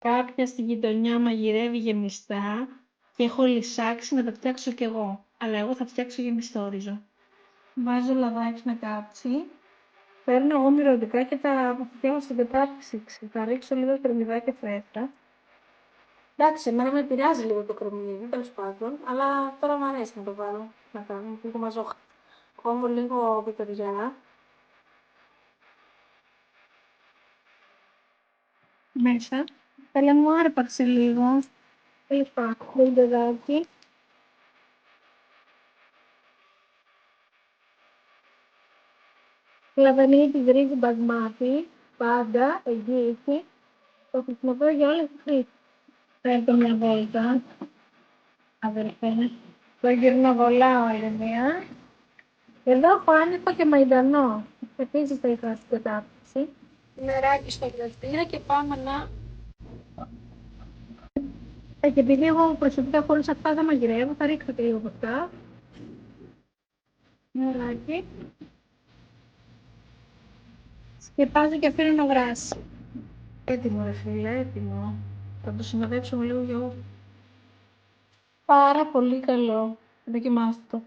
Κάποια στη γειτονιά μαγειρεύει γεμιστά και έχω λυσάξει να τα φτιάξω κι εγώ. Αλλά εγώ θα φτιάξω γεμιστόριζο. Βάζω λαδάκι να κάψει. Παίρνω εγώ μυρωδικά και τα φτιάχνω στην κατάρτιση. Θα ρίξω λίγο κρεμμυδάκι φρέσκα. Εντάξει, εμένα με επηρεάζει λίγο το κρεμμύδι, τέλος πάντων, αλλά τώρα μου αρέσει να το βάλω. Να κάνω λίγο μαζόχα. Κόβω λίγο πιπεριζέλα. Μέσα. Καλά μου άρπαξε λίγο. Είπα, μπουλντεδάκι. Λαβανίκι γρήγορη μπαγμάτι, πάντα, εγγύηση. Το χρησιμοποιώ για όλες τις χρήσεις. Παίρνω μια βόλτα, αδερφέ. Το γυρνοβολάω ηρεμία. Εδώ έχω άνηθο και μαϊντανό. Επίσης θα είχα στην κατάρτιση. Νεράκι στο γραφείο και πάμε να... Και επειδή εγώ προσωπικά χωρίς αυτά δεν μαγειρεύω, θα ρίξω και λίγο από αυτά. Νεράκι. Σκεπάζω και αφήνω να βράσει. Έτοιμο ρε φίλε, έτοιμο. Θα το συνοδέψω με λίγο γιαούρτι. Πάρα πολύ καλό. Δοκιμάστε το.